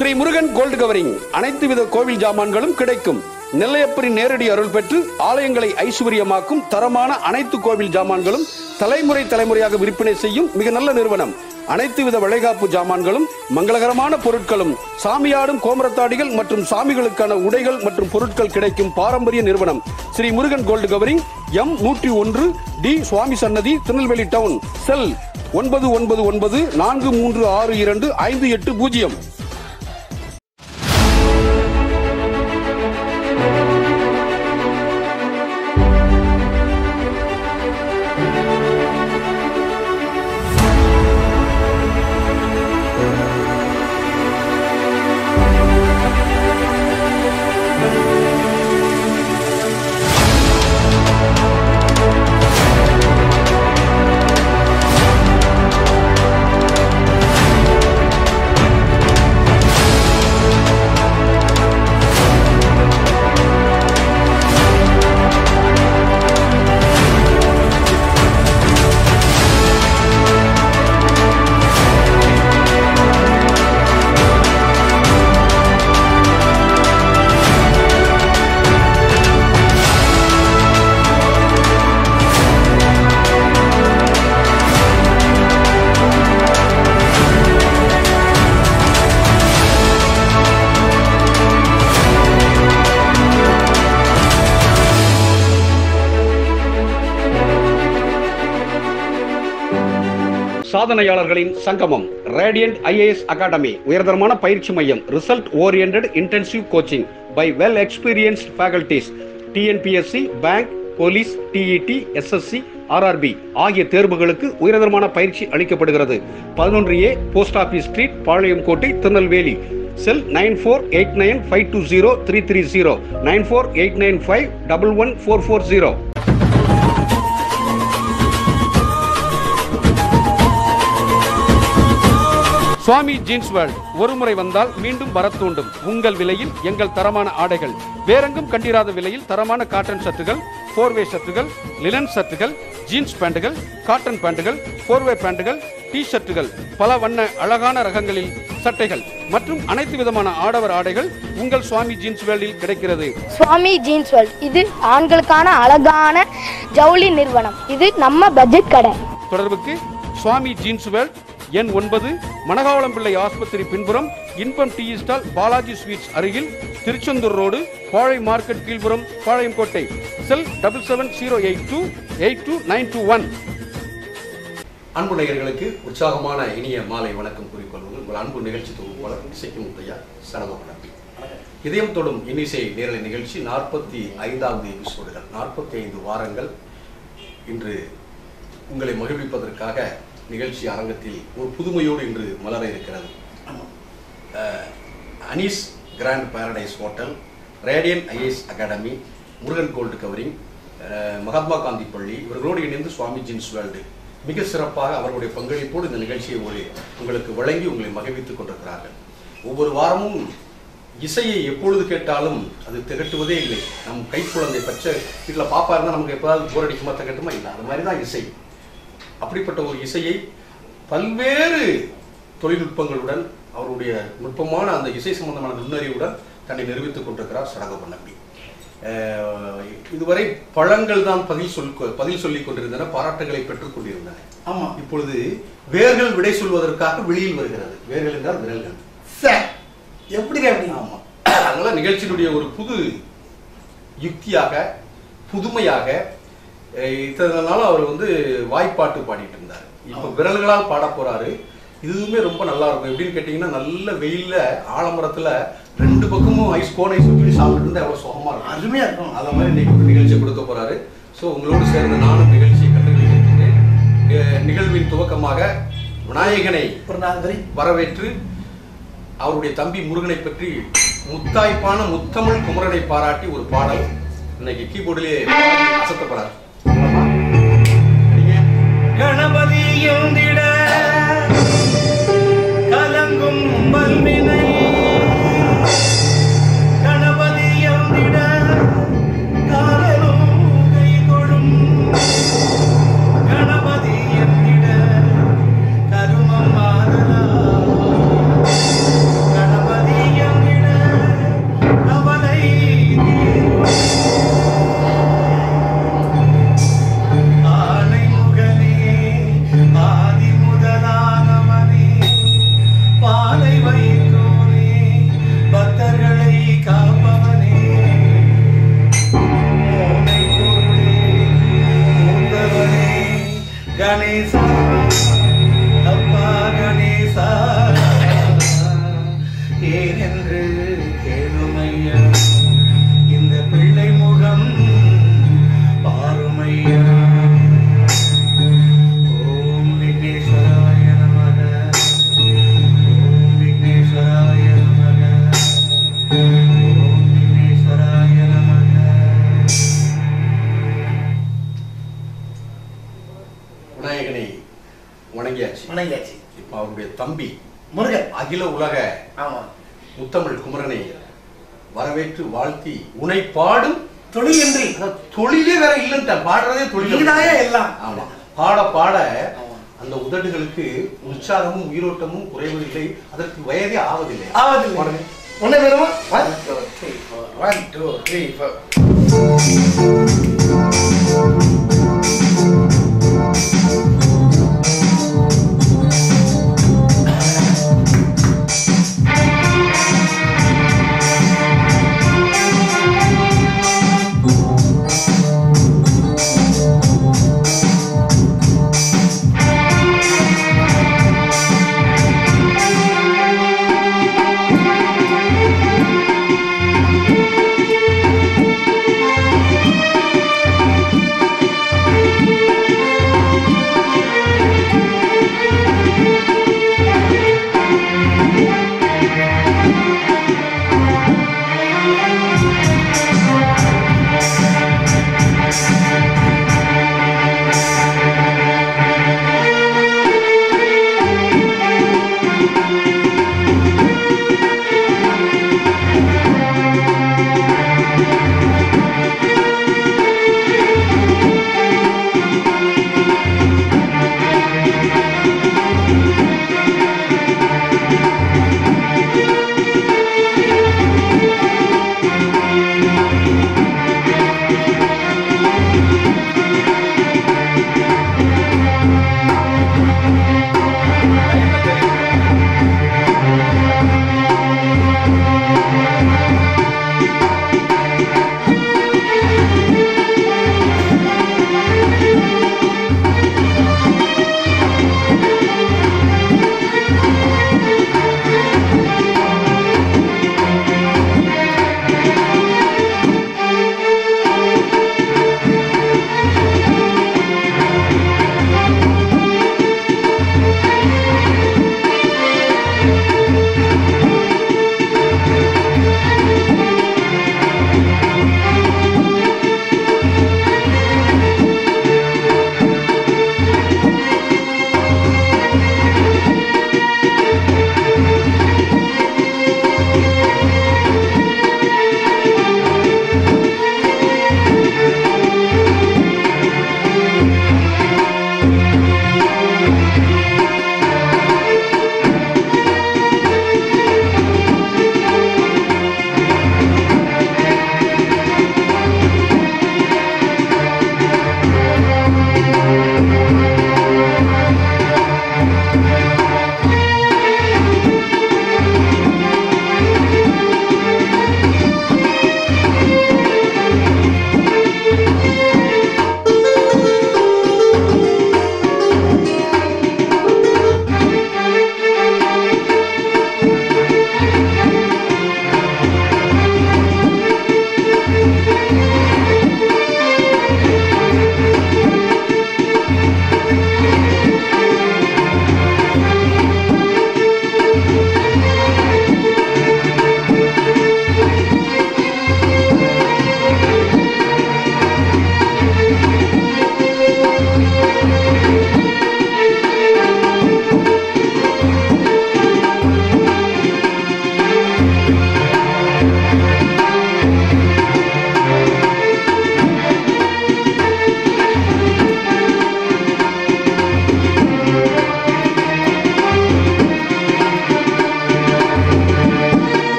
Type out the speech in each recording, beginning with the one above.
Sri Murugan gold covering அனைத்து வித கோவில் ஜாமான்களும் கிடைக்கும். நெல்லையப்பரின் நேரடி அருள் பெற்று ஆலயங்களை ஐஸ்வர்யமாக்கும் தரமான அனைத்து கோவில் ஜாமான்களும் தலைமுறையாக விற்பனை செய்யும் மிக நல்ல நிறுவனம். அனைத்து வித வளைகாப்பு ஜாமான்களும் மங்களகரமான பொருட்களும் சாமியாடும் கோமரத்தாடிகள் மற்றும் சாமிகளுக்கான உடைகள் மற்றும் பொருட்கள் கிடைக்கும் பாரம்பரிய நிறுவனம் Sri Murugan gold covering, M101 D Swami சன்னதி, திருநெல்வேலி டவுன். செல் 9994362580. சாதனையாளர்களின் சங்கமம் ரேடியன்ட் IAS அகாடமி, உயர்தரமான பயிற்சி மையம், result oriented intensive coaching by well experienced faculties. TNPSC, bank, police, TET, SSC, RRB ஆகிய தேர்வுகளுக்கு உயர்தரமான பயிற்சி அளிக்கப்படுகிறது. 11A post office street, Palayamkottai, Tirunelveli. Cell 9489520330 9489511440. Swami jeans world, ஒரு முறை வந்தால் மீண்டும் வர தூண்டும். உங்கள் விலையில் எங்கள் தரமான ஆடைகள், வேறெங்கும் கண்டிராத விலையில் தரமான காட்டன் சட்டுகள், 4-வே சட்டுகள், லினன் சட்டுகள், ஜீன்ஸ் பேண்டுகள், காட்டன் பேண்டுகள், 4-வே பேண்டுகள், டி ஷர்ட்டுகள், பல வண்ண அழகான ரகங்களில் சட்டைகள் மற்றும் அனைத்து விதமான ஆடவர் ஆடைகள் உங்கள் சுவாமி ஜீன்ஸ் வேர்ல்டில் கிடைக்கிறது. சுவாமி ஜீன்ஸ் வேர்ல்ட் இது ஆண்களுக்கான அழகான ஜவுளி நிறுவனம். இது நம்ம பட்ஜெட் கடை. தொடர்புக்கு சுவாமி ஜீன்ஸ் வேர்ல்ட், N9, மணகாவளம்பிள்ளை ஆஸ்பத்திரி பின்புறம், இன்பம் டீ ஸ்டால், பாலாஜி ஸ்வீட்ஸ் அருகில், திருச்செந்தூர் ரோடு, பாழை மார்க்கெட் கீழ்புறம், பாளையங்கோட்டை. செல் 7708282921. அன்பு நேயர்களுக்கு உற்சாகமான இனிய மாலை வணக்கம் கூறிக்கொள்வது உங்கள் அன்பு நிகழ்ச்சி தொகுப்பாளர் இசைக்கும் முத்தையா சடகோபி. இதயம் தொடும் இன்னிசை நேரலை நிகழ்ச்சி 45வது எபிசோடுகள், 45 வாரங்கள். இன்று உங்களை மகிழ்விப்பதற்காக நிகழ்ச்சி அரங்கத்தில் ஒரு புதுமையோடு இன்று மலர இருக்கிறது. Anees grand paradise hotel, radiant IAS academy, Murugan gold covering, Mahatma Gandhi பள்ளி இவர்களோடு இணைந்து சுவாமி ஜீன்ஸ் வேர்ல்டு மிக சிறப்பாக அவர்களுடைய பங்களிப்போடு இந்த நிகழ்ச்சியை உங்களுக்கு வழங்கி உங்களை மகிழ்வித்துக் கொண்டிருக்கிறார்கள். ஒவ்வொரு வாரமும் இசையை எப்பொழுது கேட்டாலும் அது திகட்டுவதே இல்லை. நம் கைக்குழந்தை பச்ச வீட்டில் பாப்பா இருந்தால் நமக்கு எப்போதாவது போர் அடிக்குமா, திகட்டுமா? இல்லை, அது மாதிரி தான் இசை. அப்படிப்பட்ட ஒரு இசையை பல்வேறு தொழில்நுட்பங்களுடன் அவருடைய நுட்பமான அந்த இசை சம்பந்தமான நுண்ணறிவுடன் தன்னை நிரூபித்துக் கொண்டிருக்கிறார் சடகோபன் நம்பி. இதுவரை பழங்கள் தான் பதில் சொல்லிக் கொண்டிருந்தன, பாராட்டுகளை பெற்றுக் கொண்டிருந்தன. ஆமா, இப்பொழுது வேர்கள் விடை சொல்வதற்காக வெளியில் வருகிறது. வேர்கள் என்றால் விரல்கள். எப்படி? ஆமா, அதனால நிகழ்ச்சியினுடைய ஒரு புது யுக்தியாக, புதுமையாக இத்தனை நாள் அவர் வாய்ப்பாட்டு பாடிட்டு இருந்தார். இப்ப விரல்களால் பாட போறாரு. இதுவுமே ரொம்ப நல்லா இருக்கும். எப்படின்னு கேட்டீங்கன்னா, நல்ல வெயில்ல ஆலமரத்துல 2 பக்கமும் கோன் ஐஸ் ஊற்றி சாப்பிட்டு இருந்தா எவ்வளவு சுகமா இருக்கும், அருமையா இருக்கும். அத மாதிரி இன்னைக்கு நிகழ்ச்சியை கொடுக்க போறாரு. சோ உங்களோடு சேர்ந்து நானும் நிகழ்ச்சியை கண்டுகளிக்கின்றேன். நிகழ்வின் துவக்கமாக விநாயகனை வரவேற்று அவருடைய தம்பி முருகனை பற்றி முத்தாய்ப்பான முத்தமிழ் குமரனை பாராட்டி ஒரு பாடல் இன்னைக்கு கீபோர்டிலே அசத்தப்படாது. கணபதி எழுந்திட கலங்கும் வல்வினை, கணபதி எழுந்திட காரலும் கைகொடும், கணபதி எழுந்திட கருமம் மாறலா, கணபதி ஏனென்று கேளுமையா இந்த பிள்ளை முகம் பாருமையா. ஓம் விக்னேஸ்வராய நமக, ஓம் விக்னேஸ்வராய நமக, ஓம் விக்னேஸ்வராய நமக. விநாயகனை வணங்கியாச்சு. இப்ப அவருடைய தம்பி முருகன் அகில உலக ஆமா முத்தமிழ் குமரனை வரவேற்று வாழ்த்தி உனை பாடும் தொழில் என்று தொழிலே வேற இல்லைன்ட்ட, பாடுறதே தொழில் நீதாயா எல்லாம். ஆமா, பாட பாட ஆமா. அந்த உதடுகளுக்கு உற்சாகமும் உயிரோட்டமும் குறைவதில்லை, அதற்கு வயதே ஆவதில்லை. ஆவதில்லை. ஒண்ணு வேணுமா? 1 2 3 4 1 2 3 4.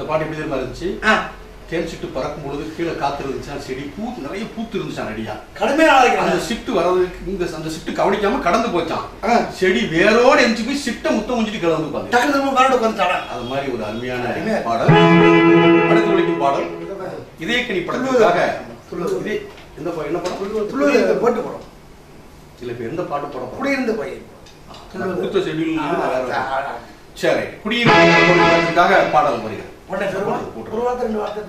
பாட்டு எப்படி தெரியுமா இருந்துச்சு? தேன் சிட்டு பறக்கும் பொழுது கீழே காத்து இருந்துச்சா, செடி நிறைய பூத்து இருந்துச்சான் அடியா. கடுமையான அந்த சிட்டு வர்றதுக்கு அந்த சிட்டு கவனிக்காம கடந்து போச்சான். செடி வேரோட எரிஞ்சு போய் சிட்டை முத்தம் முடிஞ்சிட்டு கிளம்பு உட்காந்து. அது மாதிரி ஒரு அருமையான பாடல். அடுத்து ஒழிக்கும் பாடல் இதயக்கனி படத்துக்காக. என்ன படம்? போட்டு போறோம். சில பேர் எந்த பாட்டு போட குடியிருந்த பையன் கொடுத்த ஷெட்யூல். சரி, குடியிருக்காக பாடல் வருகிறது.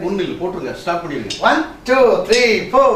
ஒன்னில் போட்டுருங்க, ஸ்டார்ட் பண்ணிருங்க. 1 2 3 4.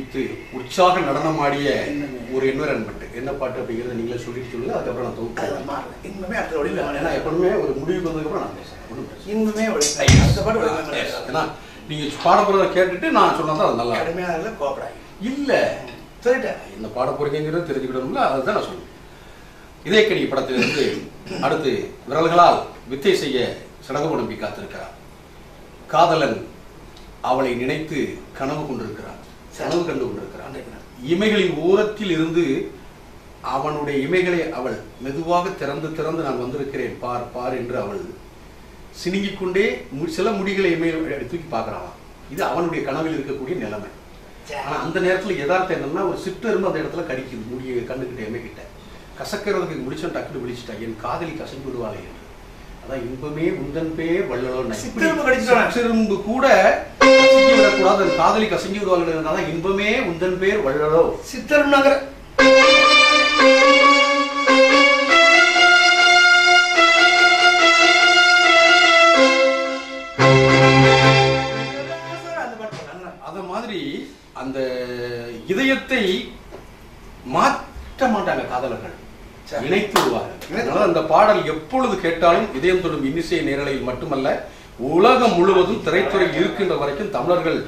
குதித்து உற்சாக நடனமாடிய ஒரு என்விரான்மெண்ட். என்ன பாட்டு அப்படிங்கிறத நீங்களே சொல்லிட்டு சொல்லுங்க, அதுக்கப்புறம் நான் தொகுப்பேன். இன்னுமே அடுத்த வழி ஏன்னா எப்பவுமே ஒரு முடிவுக்கு வந்ததுக்கப்புறம் நான் பேசுறேன். இன்னுமே அடுத்த பாட்டு ஏன்னா நீங்க பாட போறதை கேட்டுட்டு நான் சொன்னா அது நல்லா கடுமையான கோபடாய் இல்ல சொல்லிட்டேன். என்ன பாட போறீங்கிறத தெரிஞ்சுக்கிடணும்ல, அதுதான் நான் சொல்லுவேன். இதயக்கனி படத்திலிருந்து அடுத்து விரல்களால் வித்தை செய்ய சிறகு நம்பி காத்திருக்கிறார். காதலன் அவளை நினைத்து கனவு கொண்டிருக்கிறான், கனவு கண்டு கொண்டிருக்கிறான். இமைகளின் ஓரத்தில் இருந்து அவனுடைய இமைகளை அவள் மெதுவாக திறந்து திறந்து நான் வந்திருக்கிறேன் பார் பார் என்று அவள் சினுங்கிக் கொண்டே சில முடிகளை இமைகளை தூக்கி பார்க்கறாளாம். இது அவனுடைய கனவில் இருக்கக்கூடிய நிலைமை. ஆனா அந்த நேரத்துல யதார்த்தம் என்னன்னா, ஒரு சிற்றெரும்பு அந்த இடத்துல கடிக்குது முடிய கண்ணுக்கிட்ட எமைக்கிட்ட. கசக்கிறதுக்கு முடிச்சோம், டக்குனு விழிச்சிட்டா, என் காதலி கசங்கி விடுவாளே என்று. அதான் இன்பமே உந்தன் பேர் வள்ளலோ. சிற்றெரும்பு கூட கசங்கி விடக்கூடாது, அந்த காதலி கசங்கி விடுவாள். இன்பமே உந்தன் பேர் வள்ளலோ. சித்தரும் நகர அத மாதிரி அந்த இதயத்தை மாற்ற மாட்டாங்க காதலர்கள், இணைத்து விடுவார்கள். அந்த பாடல் எப்பொழுது கேட்டாலும் இதயம் தொடும் இன்னிசை நேரலையில் மட்டுமல்ல, உலகம் முழுவதும் திரைத்துறை இருக்கின்ற வரைக்கும், தமிழர்கள்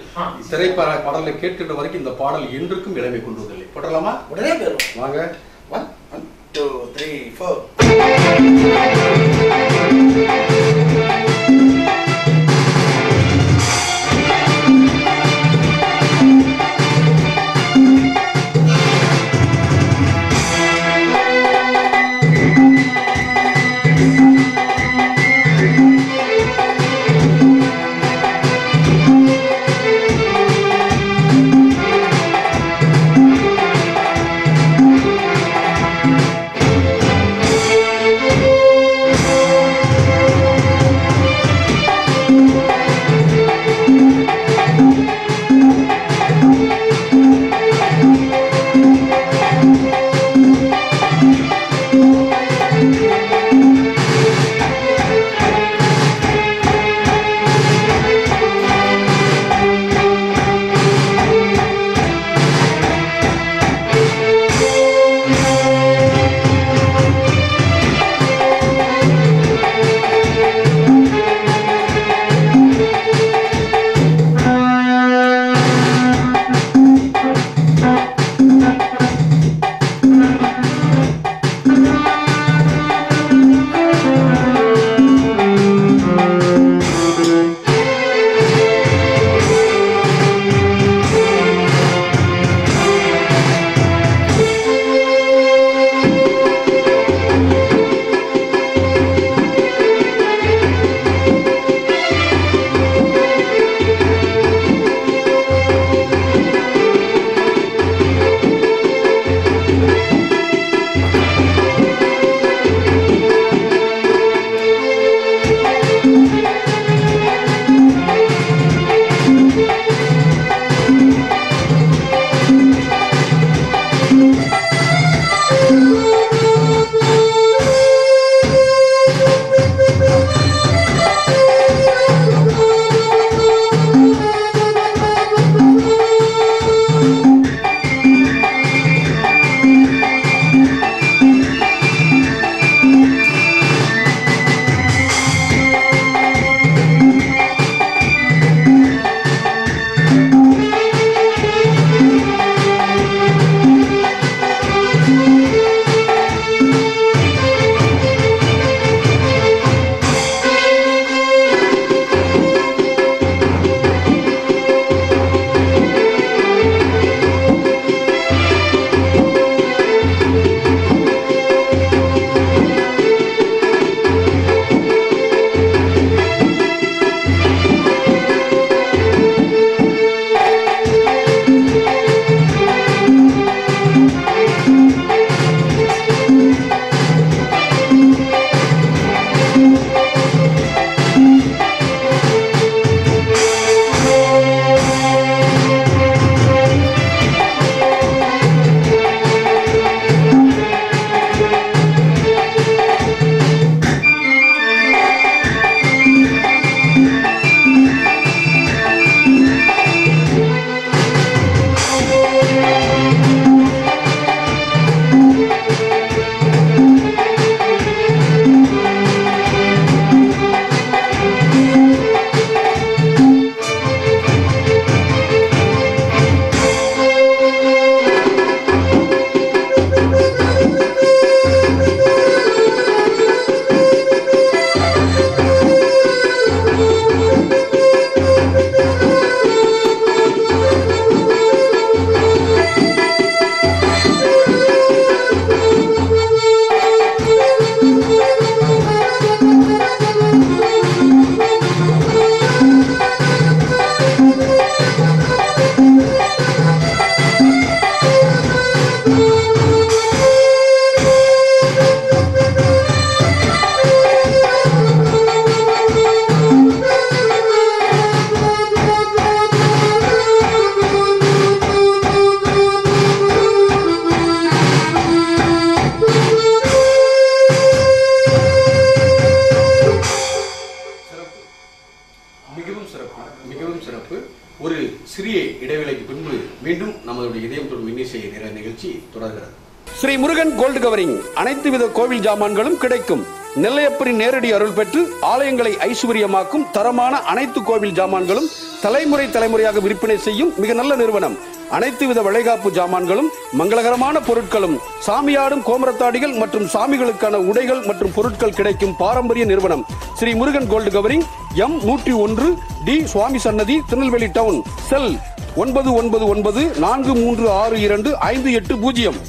திரைப்பட பாடலை கேட்கின்ற வரைக்கும் இந்த பாடல் என்றுக்கும் இளமை கொண்டு வதில்லை. போட்டலாமா? உடனே போயிடும். வாங்க. 1 2 3 4. நிகழ்ச்சி தொடர்கிறது. ஸ்ரீ முருகன் கோல்டு கவரிங் அனைத்து வித கோவில் ஜாமான்களும் கிடைக்கும். நெல்லையப்பரின் நேரடி அருள் பெற்று ஆலயங்களை ஐஸ்வர்யமாக்கும் தரமான அனைத்து கோவில் ஜாமான்களும் தலைமுறை தலைமுறையாக விற்பனை செய்யும் மிக நல்ல நிறுவனம். அனைத்து வித வளைகாப்பு ஜாமான்களும் மங்களகரமான பொருட்களும் சாமியாடும் கோமரத்தாடிகள் மற்றும் சாமிகளுக்கான உடைகள் மற்றும் பொருட்கள் கிடைக்கும் பாரம்பரிய நிறுவனம் Sri Murugan gold covering, M101 D Swami சன்னதி, திருநெல்வேலி டவுன். செல் 9994362580.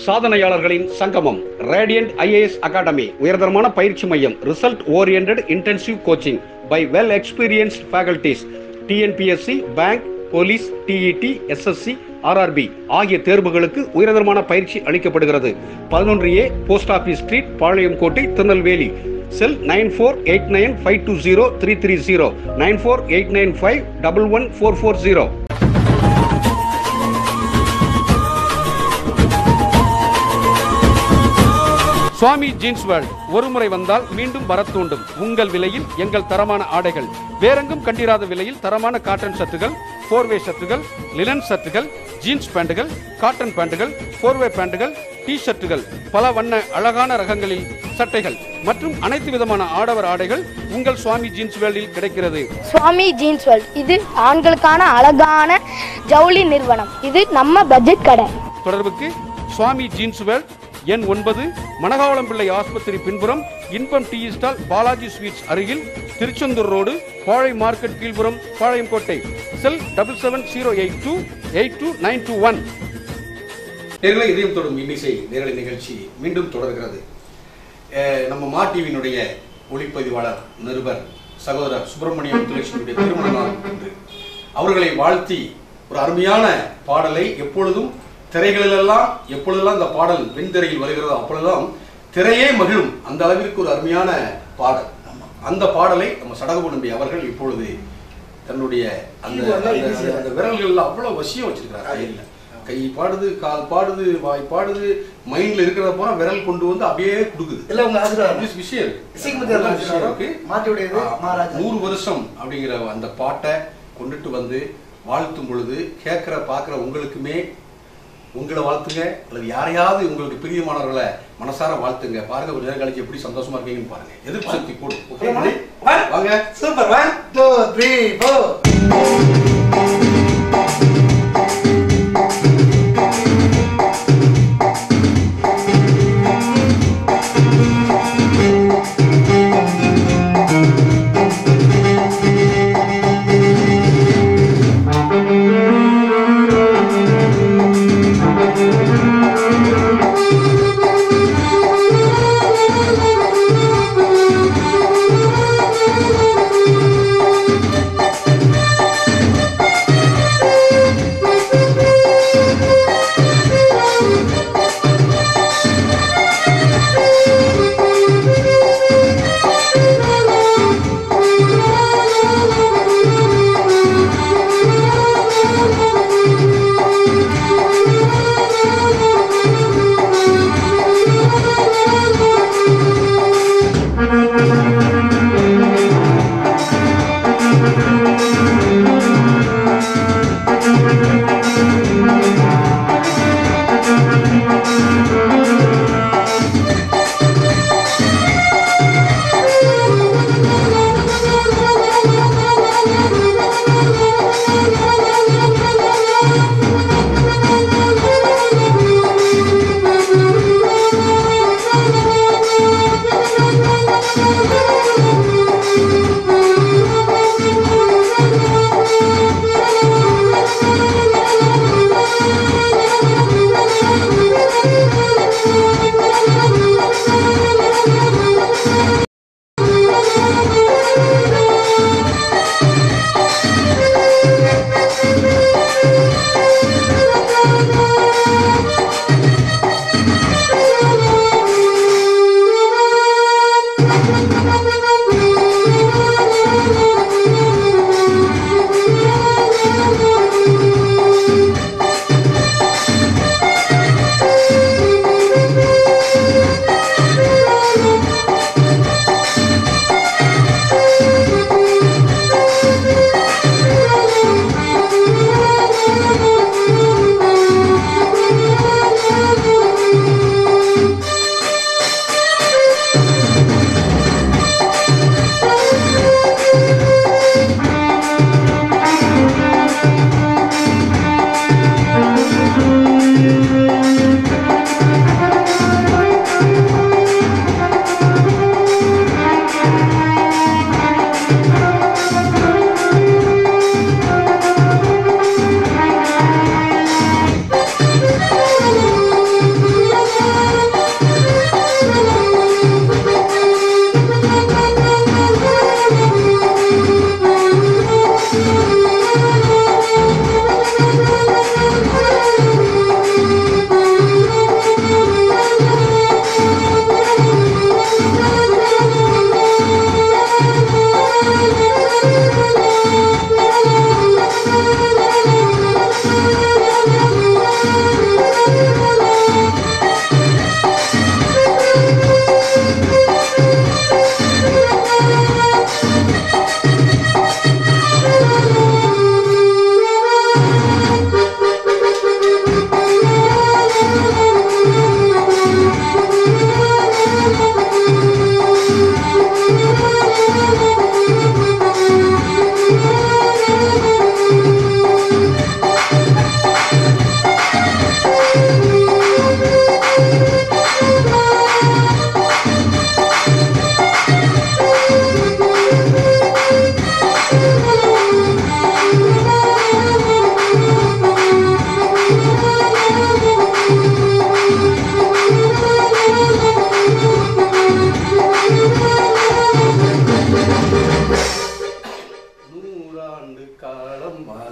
சாதனையாளர்களின் சங்கமம் ரேடியன்ட் IAS அகாடமி, உயர்தரமான பயிற்சி மையம், result oriented intensive coaching by well experienced faculties. TNPSC, bank, police, TET, SSC, RRB ஆகிய தேர்வுகளுக்கு உயர்தரமான பயிற்சி அளிக்கப்படுகிறது. 11A post office street, Palayamkottai, Tirunelveli. Cell 9489520330, 9489511440. Swami jeans world, ஒருமுறை வந்தால் மீண்டும் வரத் தூண்டும். உங்கள் விலையில் எங்கள் தரமான ஆடைகள், வேறெங்கும் கண்டிராத விலையில் தரமான காட்டன் சட்டுகள், 4-வே சட்டுகள், லினன் சட்டுகள், ஜீன்ஸ் பேண்டுகள், காட்டன் பேண்டுகள், 4-வே பேண்டுகள், டி-ஷர்ட்டுகள், பல வண்ண அழகான ரகங்களில் சட்டைகள் மற்றும் அனைத்து விதமான ஆடவர் ஆடைகள் உங்கள் சுவாமி ஜீன்ஸ் வேர்ல்டில் கிடைக்கிறது. சுவாமி ஜீன்ஸ் வேர்ல்ட் இது ஆண்களுக்கான அழகான ஜவுளி நிறுவனம். இது நம்ம பட்ஜெட் கடை. தொடர்புக்கு சுவாமி ஜீன்ஸ் வேர்ல்ட், எண் 9, மணகாவளம் பிள்ளை ஆஸ்பத்திரி பின்புறம், இன்பம் டீ ஸ்டால், பாலாஜி ஸ்வீட்ஸ் அருகில், திருச்செந்தூர் ரோடு, பாளை மார்க்கெட் கீழ்புறம், பாளையங்கோட்டை. செல் 7708282921. நேர்களை இதயம் தொடும் இன்னிசை நேரலை நிகழ்ச்சி மீண்டும் தொடர்கிறது. நம்ம மா டிவியினுடைய ஒளிப்பதிவாளர், நிருபர், சகோதரர் சுப்பிரமணியம் துளசியுடைய திருமண நாள் என்று அவர்களை வாழ்த்தி ஒரு அருமையான பாடலை எப்பொழுதும் திரைகளிலெல்லாம் எப்பொழுதெல்லாம் இந்த பாடல் வெண்திரையில் வருகிறதோ அப்பொழுதெல்லாம் திரையே மகிழும். அந்த அளவிற்கு ஒரு அருமையான பாடல். அந்த பாடலை நம்ம சடகோப நம்பி அவர்கள் இப்பொழுது தன்னுடைய அந்த விரல்கள்ல அவ்வளவு வசியம் வச்சிருக்கிறார். கை பாடுது, கால் பாடுது, வாய் பாடுது, மைண்ட்ல இருக்கிறத போற விரல் கொண்டு வந்து அப்படியே கொடுக்குது. 100 வருஷம் அப்படிங்கிற அந்த பாட்டை கொண்டுட்டு வந்து வாழ்த்தும் பொழுது கேட்கிற பாக்குற உங்களுக்குமே உங்களை வாழ்த்துங்க, அல்லது யாரையாவது உங்களுக்கு பிரியமானவர்களை மனசார வாழ்த்துங்க. பாருங்க, ஒரு நேரம் கழிச்சு எப்படி சந்தோஷமா இருக்கீங்கன்னு பாருங்க. எதிர்ப்பு சக்தி கூடும். வாங்க, சூப்பர். 1 2 3 4.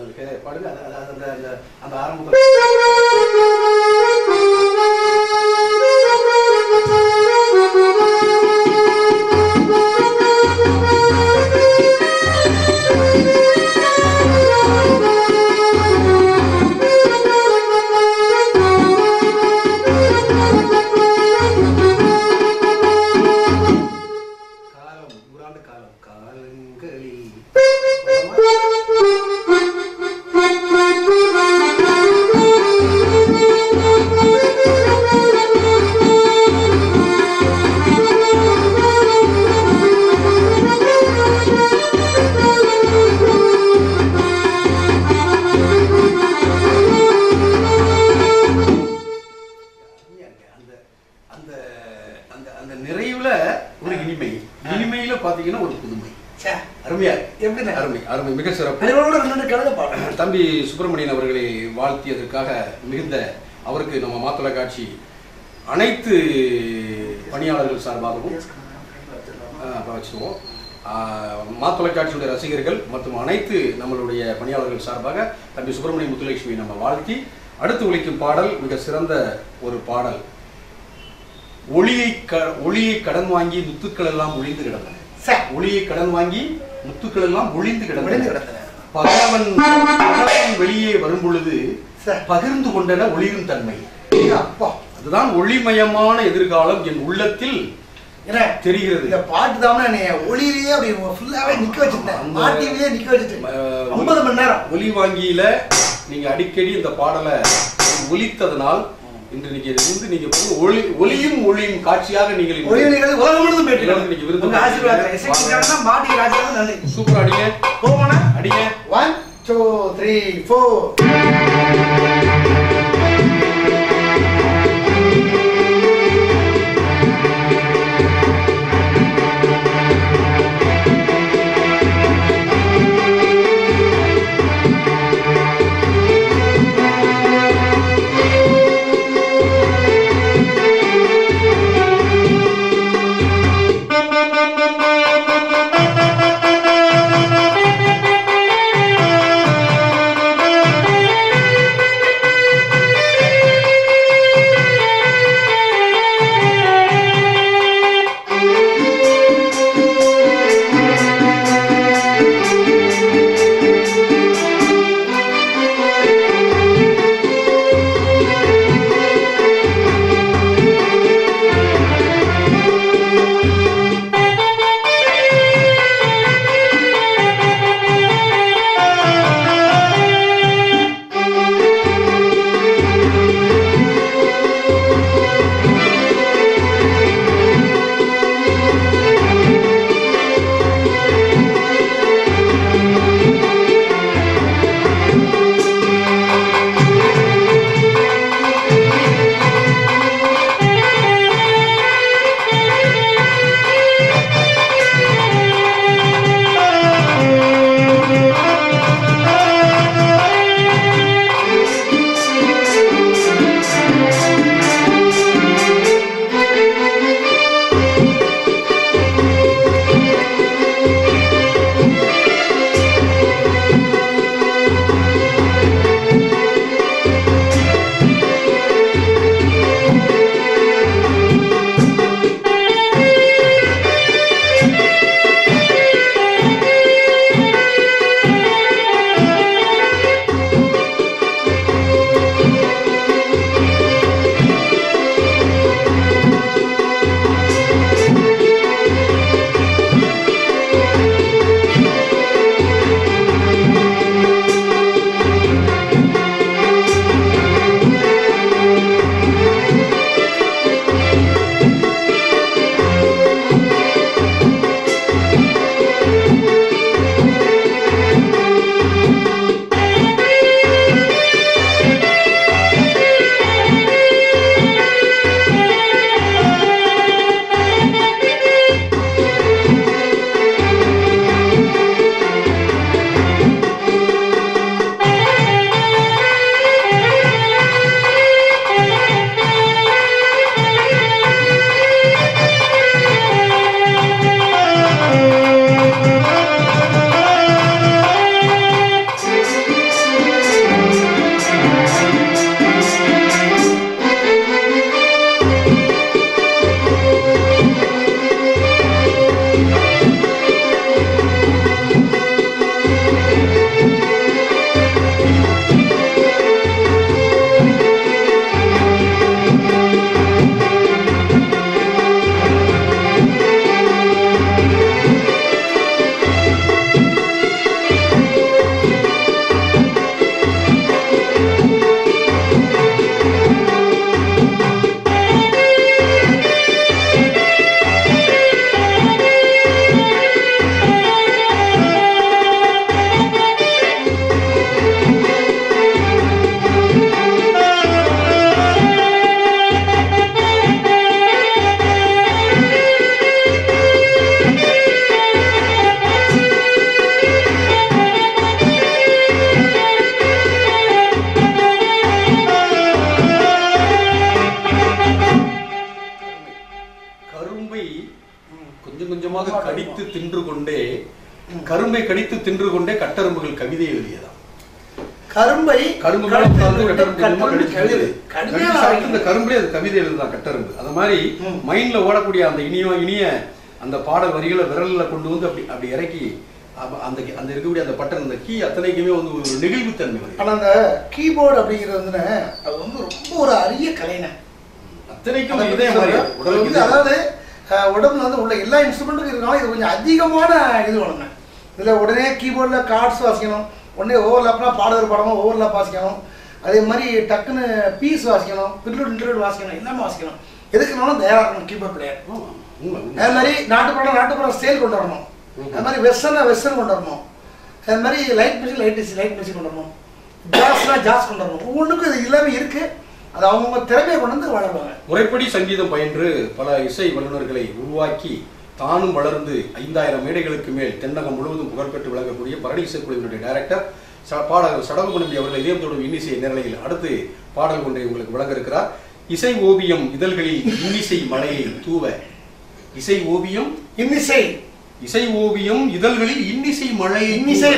அதுக்கு பாடுங்க. அந்த ஆரம்பத்தில் அந்த நிறைவுல ஒரு இனிமை, இனிமையில பாத்தீங்கன்னா ஒரு புதுமை. அருமையா எப்படி அருமை அருமை மிக சிறப்பு. தம்பி சுப்பிரமணியன் அவர்களை வாழ்த்தியதற்காக மிகுந்த அவருக்கு நம்ம மாத்தொலைக்காட்சி அனைத்து பணியாளர்கள் சார்பாகவும் வச்சுக்குவோம். மாத்தொலைக்காட்சியுடைய ரசிகர்கள் மற்றும் அனைத்து நம்மளுடைய பணியாளர்கள் சார்பாக தம்பி சுப்பிரமணிய முத்துலட்சுமி நம்ம வாழ்த்தி அடுத்து ஒலிக்கும் பாடல் மிக சிறந்த ஒரு பாடல். ஒளியை கடன் வாங்கி முத்துக்கள் எல்லாம் ஒளிந்து கிடந்தன. ஒளியை கடன் வாங்கி முத்துக்கள் எல்லாம் ஒளிந்து கிடந்தன. பகவன் வெளியே வரும் பொழுது பகிர்ந்து கொண்டன ஒளிரும் தன்மை. அதுதான் ஒளிமயமான எதிர்காலம் என் உள்ளத்தில் தெரிகிறது. இந்த பாட்டு தான் ஒளியிலேயே அப்படி ஃபுல்லாவே நிக்க வச்சிருந்தேன். மாட்டிலேயே நிக்க வச்சிட்டேன் 50 மணி நேரம். ஒளி வாங்கியில நீங்க அடிக்கடி இந்த பாடலை ஒலித்ததனால் இன்று நீங்க ஒளியும் ஒளியும் காட்சியாக நீங்கள் சூப்பர் அடிங்க அடிங்க 1 2 3 4. கொண்டே கரும்பை கடித்து தின்று கொண்டே கட்டெரும்புகள் கவிதை எழுதியதாம். கரும்பை இந்த கரும்புலே அது கவிதை எழுதுதான் கட்டெரும்பு. அந்த மாதிரி மைண்ட்ல ஓடக்கூடிய அந்த இனிய அந்த பாடல் வரிகளை விரல்ல கொண்டு வந்து அப்படி அப்படி இறக்கி அந்த அந்த இருக்கக்கூடிய அந்த பட்டன் அந்த கீ அத்தனைக்குமே வந்து ஒரு நெகிழ்வுத்தன்மை வருது. ஆனா அந்த கீபோர்டு அப்படிங்கிறது வந்து அது வந்து ரொம்ப ஒரு அரிய கலைன அத்தனைக்கும் இதே மாதிரி அதாவது உடம்புல வந்து உள்ள எல்லா இன்ஸ்ட்ருமெண்ட்டுக்கும் இருக்கணும். இது கொஞ்சம் அதிகமான இது வேணுங்க. இதுல உடனே கீபோர்டில் கார்ட்ஸ் வாசிக்கணும், உடனே ஓவர்லாப்னா பாடகர் பாடமா ஓவர்லாப் வாசிக்கணும், அதே மாதிரி டக்குன்னு பீஸ் வாசிக்கணும், பில்லூட் இன்டர்வியூட் வாசிக்கணும், எல்லாமே வாசிக்கணும். எதுக்குனாலும் தயாராக இருக்கணும் கீபோர்ட் பிளேயர். அது மாதிரி நாட்டுப்புறம் ஸ்டைல் கொண்டு வரணும், அது மாதிரி வெஸ்டர்ன் கொண்டு வரணும், அது மாதிரி லைட் மியூசிக் கொண்டு வரணும், ஜாஸ் கொண்டு வரணும். ஒவ்வொன்றுக்கும் இது எல்லாமே இருக்கு. அது அவங்க திறமையை கொண்டு வந்து வளருவாங்க. முறைப்படி சங்கீதம் பயின்று பல இசை வல்லுநர்களை உருவாக்கி தானும் வளர்ந்து 5000 மேடைகளுக்கு மேல் தென்னகம் முழுவதும் புகழ்பெற்று விளங்கக்கூடிய பரணி இசைக்குழுவினுடைய டைரக்டர் பாடகர் சடகுபுணம்பி அவர்கள் இதயம் தொடும் இன்னிசை நேரலையில் அடுத்து பாடல் ஒன்றை உங்களுக்கு வழங்க இருக்கிறார். இசை ஓவியம் இதழ்களில் இன்னிசை மழையை தூவ. இசை ஓவியம் இசை ஓவியம் இதழ்களில் இன்னிசை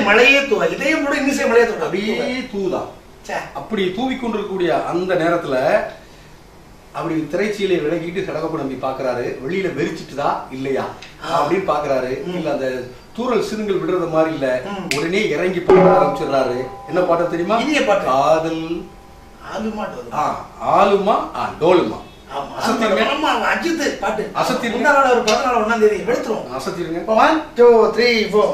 மழையே தூவ. இதயம் கூட இன்னிசை மழையே தூவ. அப்படியே தூதா. அப்படி தூவிக்கொண்டிருக்கக்கூடிய அந்த நேரத்துல அப்படி திரைச்சீலை விலகிட்டு சடகப்பு நம்பி பாக்குறாரு. வெளியில வெறிச்சிட்டுதா இல்லையா அப்படின்னு பாக்குறாரு. இல்ல அந்த தூரல் சிறுங்கள் விடுறது மாதிரி இல்ல, உடனே இறங்கி பாட ஆரம்பிச்சிடுறாரு. என்ன பாட்டு தெரியுமா? காதல் ஆலுமா டோலுமா. அஜித் பாட்டு அசத்திருங்க. ஒரு 14 1ஆம் தேதி எடுத்துரும். அசத்திருங்க. 1 2 3 4.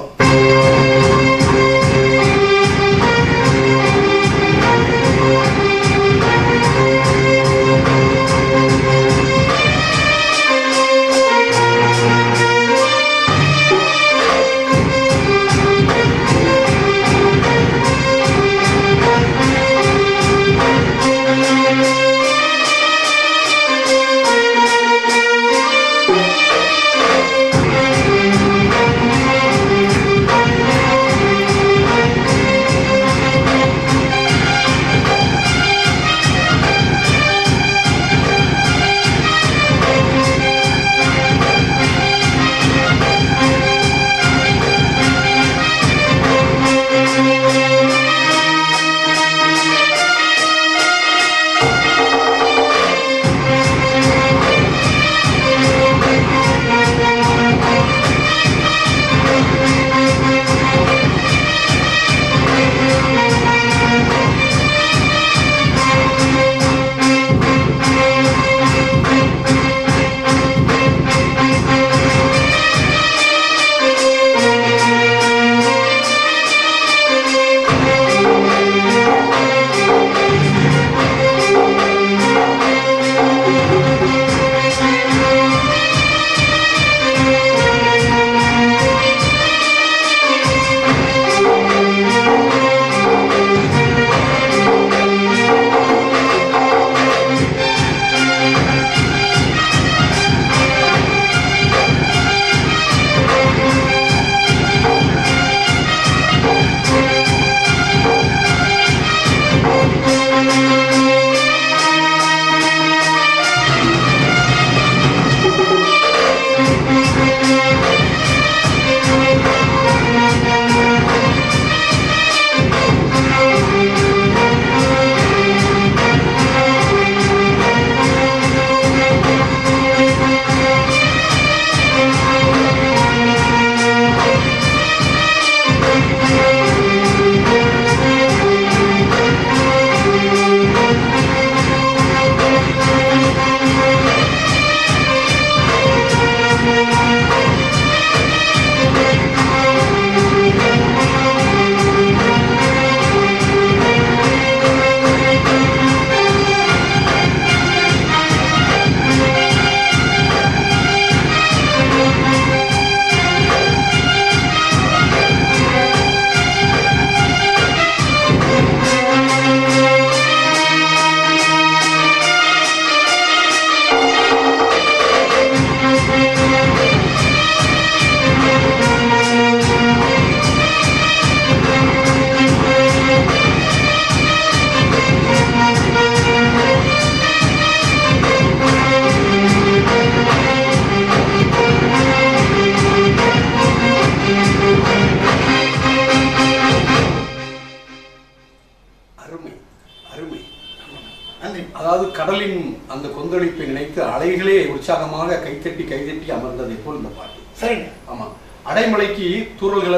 கடலின் அந்த கொந்தளிப்பை நினைத்து அலைகளே உற்சாகமாக கைதட்டி அமர்ந்ததை போல் இந்த பாட்டு. சரிங்க. ஆமா, அடைமழைக்கு தூறல்கள்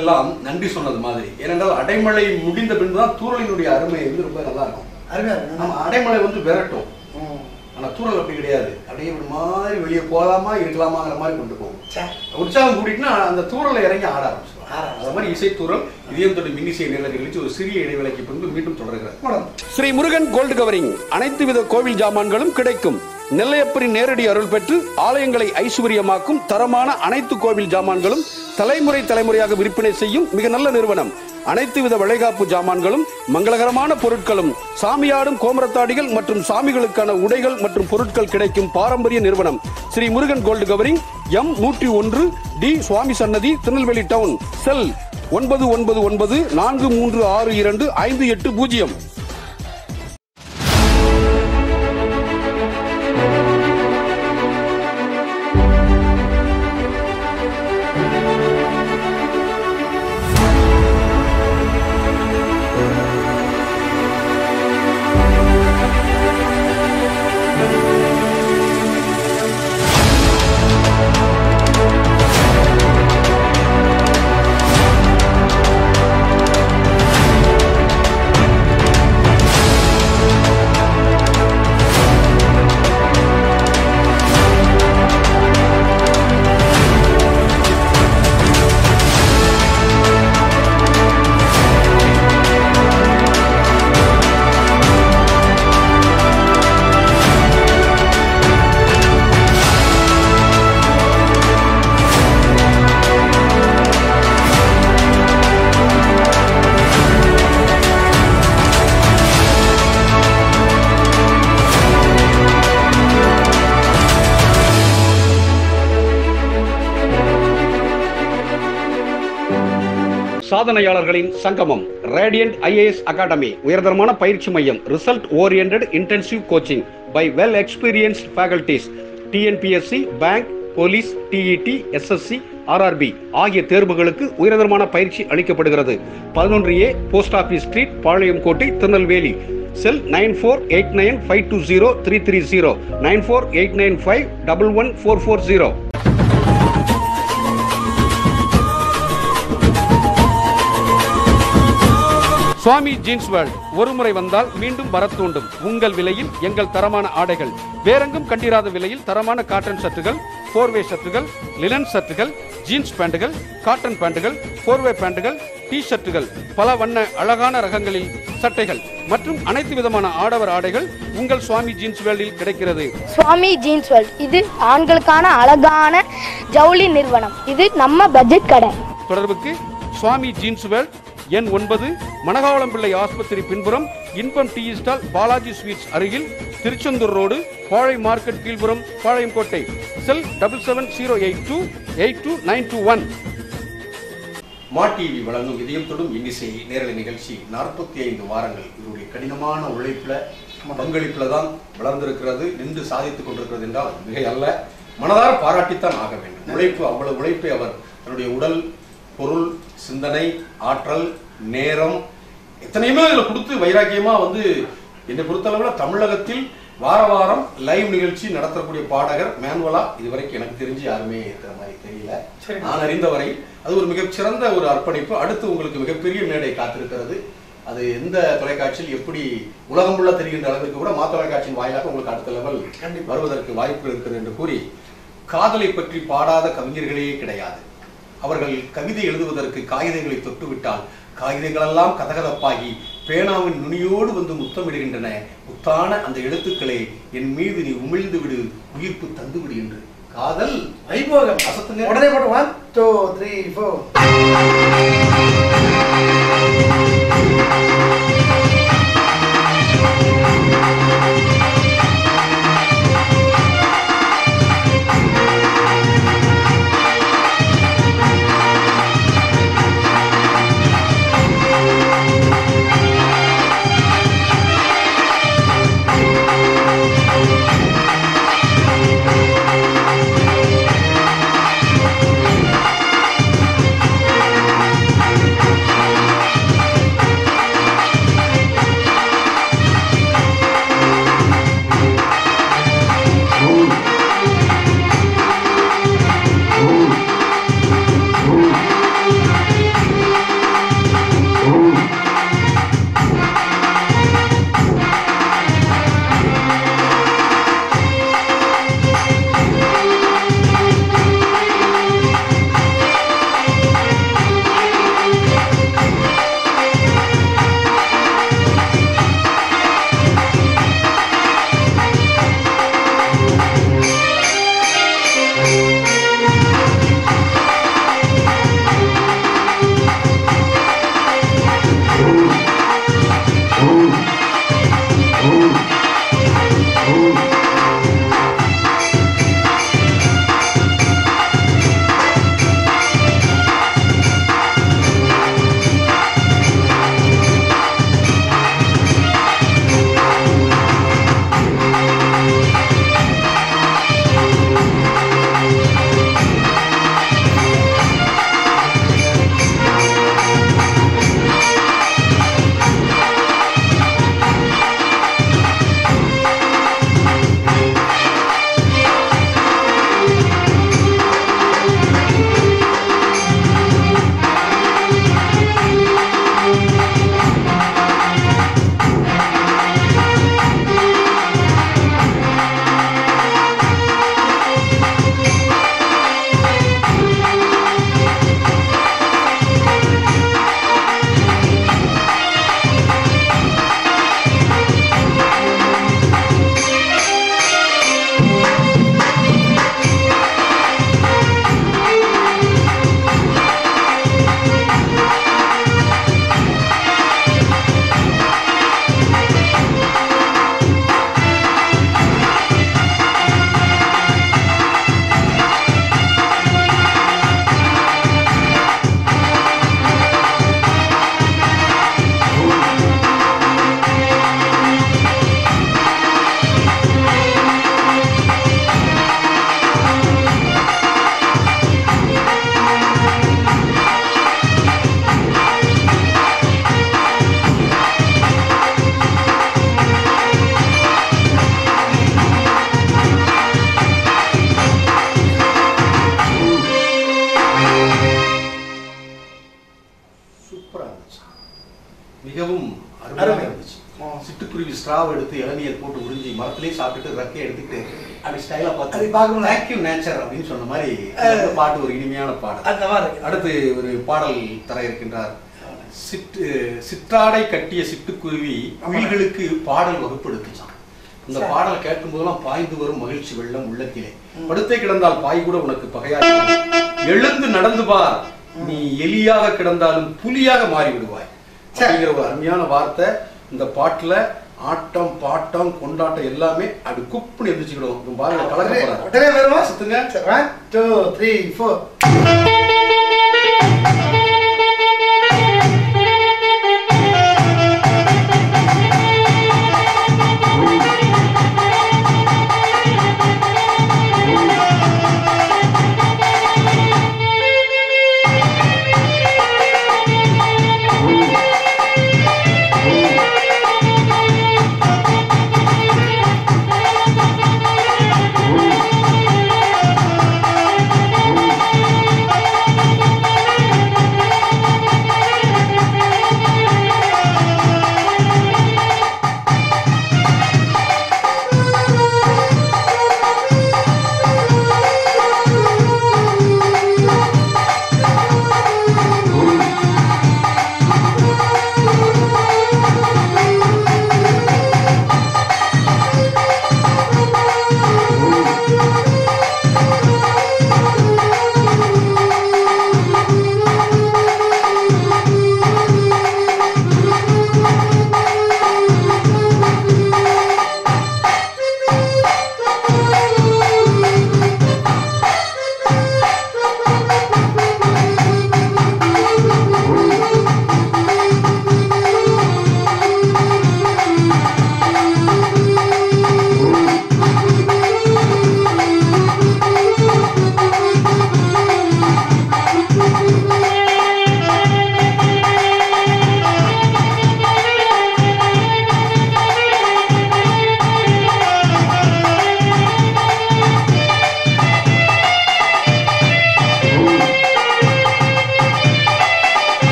எல்லாம் நன்றி சொன்னது மாதிரி. ஏனென்றால் அடைமழை முடிந்த பின்புதான் தூறலினுடைய அருமை வந்து ரொம்ப நல்லா இருக்கும். அடைமழை வந்து விரட்டும், ஆனா தூறல் அப்படி கிடையாது. அப்படியே ஒரு மாதிரி வெளியே போகலாமா இருக்கலாமாங்கிற மாதிரி கொண்டு போகும். உற்சாகம் கூட்டிட்டுனா அந்த தூறலை இறங்கி ஆட ஆரம்பிச்சிடும். அது மாதிரி இசைத்தூரல் இதயம் தொட்டு மின்னிசை நிகழ்ச்சி ஒரு சிறிய இடைவேளைக்கு பின்பு மீண்டும் தொடர்கிறது. ஸ்ரீ முருகன் கோல்டு கவரிங் அனைத்து வித கோவில் ஜாமான்களும் கிடைக்கும். நெல்லையப்பரின் நேரடி அருள் பெற்று ஆலயங்களை ஐஸ்வர்யமாக்கும் தரமான அனைத்து கோவில் ஜாமான்களும் தலைமுறையாக விற்பனை செய்யும் மிக நல்ல நிறுவனம். அனைத்து வித வளைகாப்பு ஜாமான்களும் மங்களகரமான பொருட்களும் சாமியாடும் கோமரத்தாடிகள் மற்றும் சாமிகளுக்கான உடைகள் மற்றும் பொருட்கள் கிடைக்கும் பாரம்பரிய நிறுவனம் Sri Murugan gold covering, M101 D Swami சன்னதி, திருநெல்வேலி டவுன். செல் 9994362580. சாதனையாளர்களின் சங்கமம் ரேடியன்ட் IAS அகாடமி, உயர்தரமான பயிற்சி மையம், result oriented intensive coaching by well experienced faculties. TNPSC, bank, police, TET, SSC, RRB ஆகிய தேர்வுகளுக்கு உயர்தரமான பயிற்சி அளிக்கப்படுகிறது. 11A post office street, Palayamkottai, Tirunelveli. Cell 9489520330 9489511440. Swami jeans world, ஒரு முறை வந்தால் மீண்டும் வர தூண்டும். உங்கள் விலையில் எங்கள் தரமான ஆடைகள், வேறெங்கும் கண்டிராத விலையில் தரமான காட்டன் சட்டுகள், 4-வே சட்டுகள், லினன் சட்டுகள், ஜீன்ஸ் பேண்டுகள், காட்டன் பேண்டுகள், 4-வே பேண்டுகள், டி ஷர்ட்டுகள், பல வண்ண அழகான ரகங்களில் சட்டைகள் மற்றும் அனைத்து விதமான ஆடவர் ஆடைகள் உங்கள் சுவாமி ஜீன்ஸ் வேர்ல்டில் கிடைக்கிறது. சுவாமி ஜீன்ஸ் வேர்ல்ட் இது ஆண்களுக்கான அழகான ஜவுளி நிறுவனம். இது நம்ம பட்ஜெட் கடை. தொடர்புக்கு சுவாமி ஜீன்ஸ் வேர்ல்ட், எண் 9, மணகாவளம்பிள்ளை ஆஸ்பத்திரி பின்புறம், இன்பம் டீ ஸ்டால், பாலாஜி ஸ்வீட்ஸ் அருகில், திருச்செந்தூர் ரோடு, பாழை மார்க்கெட் கீழ்புறம், பாளையங்கோட்டை. செல் 7708282921. மா டிவி வழங்கும் இதயம் தொடும் இன்னிசை நேரலை நிகழ்ச்சி 45 வாரங்கள் இவருடைய கடினமான உழைப்புல பங்களிப்புல தான் வளர்ந்திருக்கிறது, நின்று சாதித்துக் கொண்டிருக்கிறது என்றால் மிக அல்ல. மனதார பாராட்டித்தான் ஆக வேண்டும். உழைப்பு, அவ்வளவு உழைப்பை அவர் தன்னுடைய உடல், பொருள், சிந்தனை, ஆற்றல், நேரம் எத்தனையுமே இதில் கொடுத்து வைராக்கியமா வந்து என்னை பொறுத்தளவுல தமிழகத்தில் வார வாரம் லைவ் நிகழ்ச்சி நடத்தக்கூடிய பாடகர் மேனுவலா இதுவரைக்கும் எனக்கு தெரிஞ்சு யாருமே இருக்கிற மாதிரி தெரியல. நான் அறிந்தவரை அது ஒரு மிகச்சிறந்த ஒரு அர்ப்பணிப்பு. அடுத்து உங்களுக்கு மிகப்பெரிய மேடை காத்திருக்கிறது. அது எந்த தொலைக்காட்சியில் எப்படி உலகம் உள்ள தெரிகின்ற அளவிற்கு கூட தொலைக்காட்சியின் வாயிலாக உங்களுக்கு அடுத்த லெவல் வருவதற்கு வாய்ப்பு இருக்கிறது என்று கூறி, காதலை பற்றி பாடாத கவிஞர்களே கிடையாது. அவர்கள் கவிதை எழுதுவதற்கு காகிதங்களை தொட்டுவிட்டால் காகிதங்களெல்லாம் கதகதப்பாகி பேனாவின் நுனியோடு வந்து முத்தமிடுகின்றன. முத்தான அந்த எழுத்துக்களை என் மீது நீ உமிழ்ந்து விடு, உயிர்ப்பு தந்து விடு என்று. காதல் வைபோகம் அசத்துங்க. உடனே போட்டு 1 2 3 4. மிகவும் அருமையாக இருந்துச்சு. சிட்டுக்குருவி ஸ்ட்ராவ் எடுத்து இளநீர் போட்டு உறிஞ்சி மரத்திலேயே சாப்பிட்டுட்டு ரெக்கையை எடுத்துட்டு அப்படி ஸ்டைலா பார்த்து தேங்க்யூ நேச்சர் அப்படின்னு சொன்ன மாதிரி பாட்டு ஒரு இனிமையான பாடல். அடுத்து ஒரு பாடல் தர இருக்கின்றார். சிற்றாடை கட்டிய சிட்டுக்குருவி குயில்களுக்கு பாடல் வகுப்படுத்துச்சான். இந்த பாடல் கேட்கும் போதெல்லாம் பாய்ந்து வரும் மகிழ்ச்சி வெள்ளம் உள்ளத்திலே. படுத்தே கிடந்தால் பாய் கூட உனக்கு பகையாக, எழுந்து நடந்து பார் நீ எலியாக கிடந்தாலும் புலியாக மாறி விடுவாய் அப்படிங்கிற ஒரு அருமையான வார்த்தை இந்த பாட்டுல. ஆட்டம் பாட்டம் கொண்டாட்டம் எல்லாமே அப்படி குப்புன்னு எந்திரிச்சுக்கிடும். பாருங்க கலக்க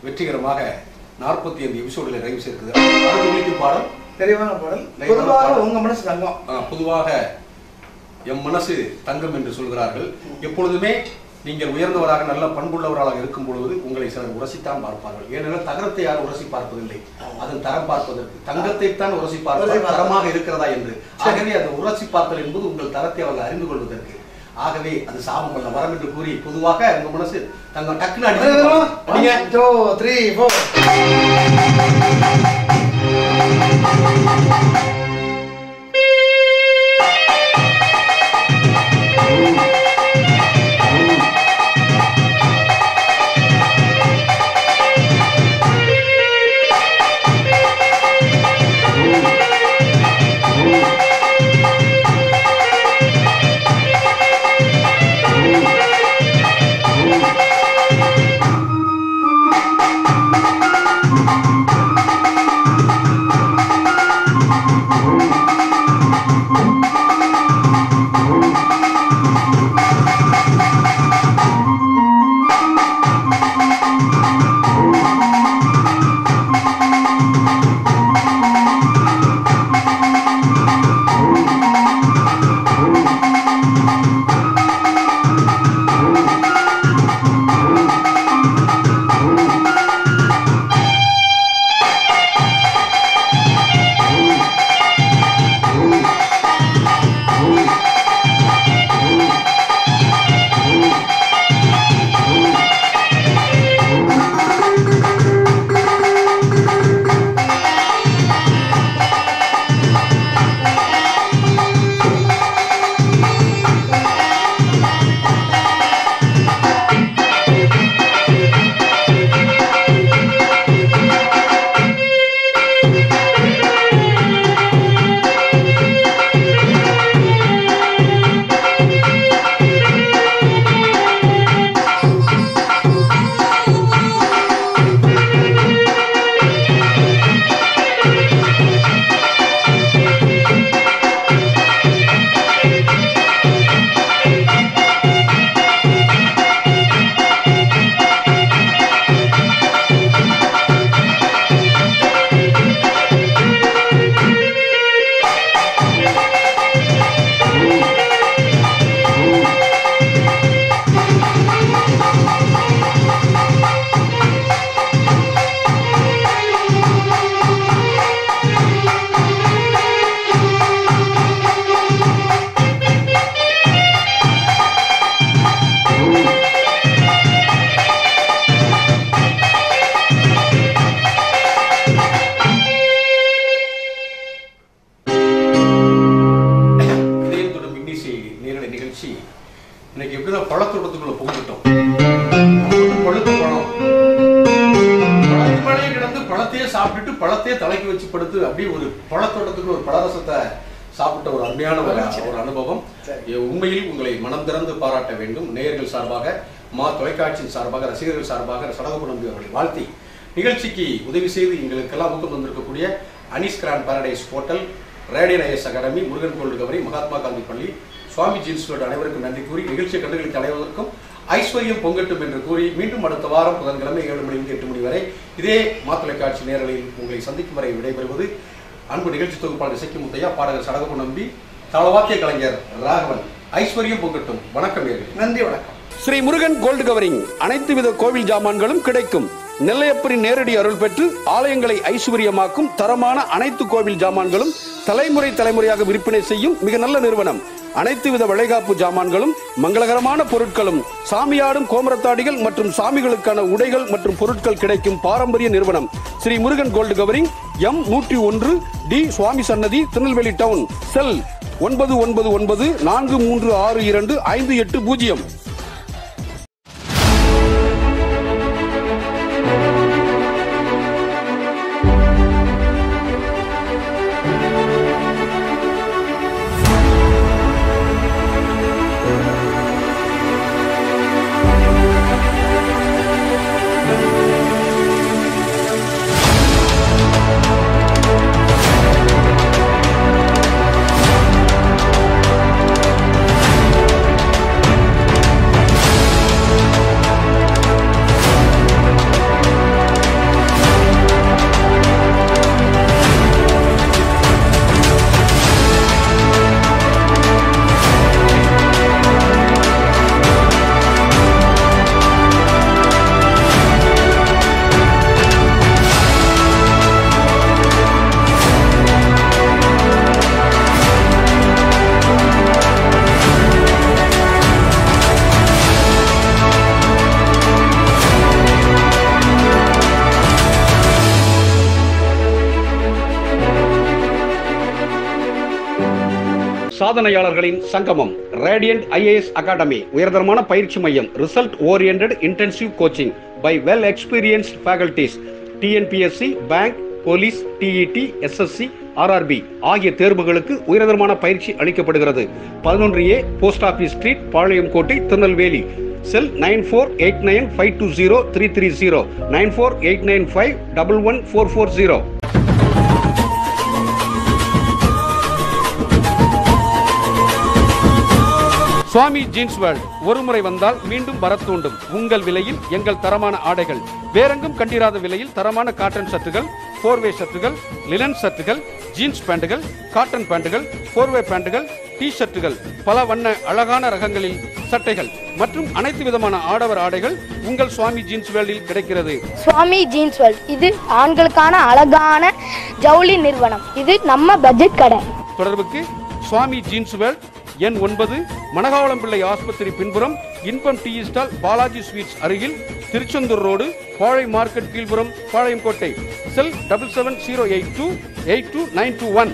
வெற்றிகரமாக 45 எபிசோடுல ரைம் சேர்க்குது. அடுத்து ஒலிக்கும் பாடல் தெளிவான பாடல். பொதுவாக உங்க மனசு தங்கம். பொதுவாக எம் மனசு தங்கம் என்று சொல்கிறார்கள். எப்பொழுதுமே நீங்கள் உயர்ந்தவராக நல்ல பண்புள்ளவராக இருக்கும் பொழுது உங்களை சிலர் உரசித்தான் பார்ப்பார்கள். ஏனென்றால் தகரத்தை யாரும் உரசி பார்ப்பதில்லை, அதன் தரம் பார்ப்பதற்கு. தங்கத்தை தான் உரசி பார்ப்பது தரமாக இருக்கிறதா என்று. ஆகவே அந்த உரசி பார்த்தல் என்பது உங்கள் தரத்தை அவர்கள் அறிந்து கொள்வதற்கு. ஆகவே அது சாபம் அல்ல, வரம் என்று கூறி பொதுவாக உங்க மனசு தங்க டக்குன்னு அடிங்க. 2 3 4 Thank you. பழத்தோட்டத்துக்குள்ள புகுந்துட்டோம். பழுத்து பழம் பழத்து கிடந்து பழத்தையே சாப்பிட்டுட்டு பழத்தையே தலைக்கு வச்சு படுத்து அப்படியே ஒரு பழத்தோட்டத்துக்குள்ள ஒரு பழரசத்தை சாப்பிட்ட ஒரு அருமையான ஒரு அனுபவம். உண்மையில் உங்களை மனம் திறந்து பாராட்ட வேண்டும். நேயர்கள் சார்பாக, மா தொலைக்காட்சியின் சார்பாக, ரசிகர்கள் சார்பாக சடகோபன் நம்பி அவர்களை வாழ்த்தி நிகழ்ச்சிக்கு உதவி செய்து எங்களுக்கெல்லாம் ஊக்கம் வந்திருக்கக்கூடிய Anees grand paradise hotel, Radian IAS academy, Murugan gold covering, Mahatma Gandhi பள்ளி, சுவாமி ஜீன்ஸ் வேர்ல்ட் அனைவருக்கும் நன்றி கூறி நிகழ்ச்சியை கண்டுகளித்து அடைவதற்கும் ஐஸ்வர்யம் பொங்கட்டும் என்று கூறி மீண்டும் அடுத்த வாரம் புதன்கிழமை 7 மணி 8 மணி வரை இதே மா தொலைக்காட்சி நேரலையில் உங்களை சந்திக்கும் வரை விடைபெறுவது அன்பு நிகழ்ச்சி தொகுப்பாளர் இசைக்கு முத்தையா, பாடகர் சடகோபன் நம்பி, தாளவாத்திய கலைஞர் ராகவன். ஐஸ்வர்யம் பொங்கட்டும். வணக்கம் நேயர்களே. நன்றி, வணக்கம். ஸ்ரீ முருகன் கோல்டு கவரிங் அனைத்து வித கோவில் ஜாமான்களும் கிடைக்கும். நெல்லையப்பரின் நேரடி அருள் பெற்று ஆலயங்களை ஐஸ்வர்யமாக்கும் தரமான அனைத்து கோவில் ஜாமான்களும் தலைமுறை தலைமுறையாக விற்பனை செய்யும் மிக நல்ல நிறுவனம். அனைத்து வித வளைகாப்பு ஜாமான்களும் மங்களகரமான பொருட்களும் சாமியாடும் கோமரத்தாடிகள் மற்றும் சாமிகளுக்கான உடைகள் மற்றும் பொருட்கள் கிடைக்கும் பாரம்பரிய நிறுவனம் Sri Murugan gold covering, M101 T Swami சன்னதி, திருநெல்வேலி டவுன். செல் 9994362580. சாதனையாளர்களின் சங்கமம், ரேடியன்ட் ஐஏஎஸ் அகாடமி, உயர்தரமான பயிற்சி மையம், result oriented intensive coaching by well experienced faculties, TNPSC, bank, police, TET, SSC, RRB ஆகிய தேர்வுகளுக்கு உயர்தரமான பயிற்சி அளிக்கப்படுகிறது. 11A post office street, Palayamkottai, Tirunelveli. Cell 9489520330, 9489511440. Swami jeans world, ஒரு முறை வந்தால் மீண்டும் வர தூண்டும். உங்கள் விலையில் எங்கள் தரமான ஆடைகள், வேறெங்கும் கண்டிராத விலையில் தரமான காட்டன் சட்டுகள், 4வே சட்டுகள், லினன் சட்டுகள், ஜீன்ஸ் பேண்டுகள், காட்டன் பேண்டுகள், 4வே பேண்டுகள், டி ஷர்ட்டுகள், பல வண்ண அழகான ரகங்களில் சட்டைகள் மற்றும் அனைத்து விதமான ஆடவர் ஆடைகள் உங்கள் சுவாமி ஜீன்ஸ் வேர்ல்டில் கிடைக்கிறது. சுவாமி ஜீன்ஸ் வேர்ல்ட், இது ஆண்களுக்கான அழகான ஜவுளி நிறுவனம். இது நம்ம பட்ஜெட் கடை. தொடர்புக்கு சுவாமி ஜீன்ஸ் வேர்ல்ட், எண் 9, மணகாவளம் பிள்ளை ஆஸ்பத்திரி பின்புறம், இன்பம் டீ ஸ்டால், பாலாஜி ஸ்வீட்ஸ் அருகில், திருச்செந்தூர் ரோடு, பாழை மார்க்கெட் கீழ்புறம், பாளையங்கோட்டை. செல் 7708282921.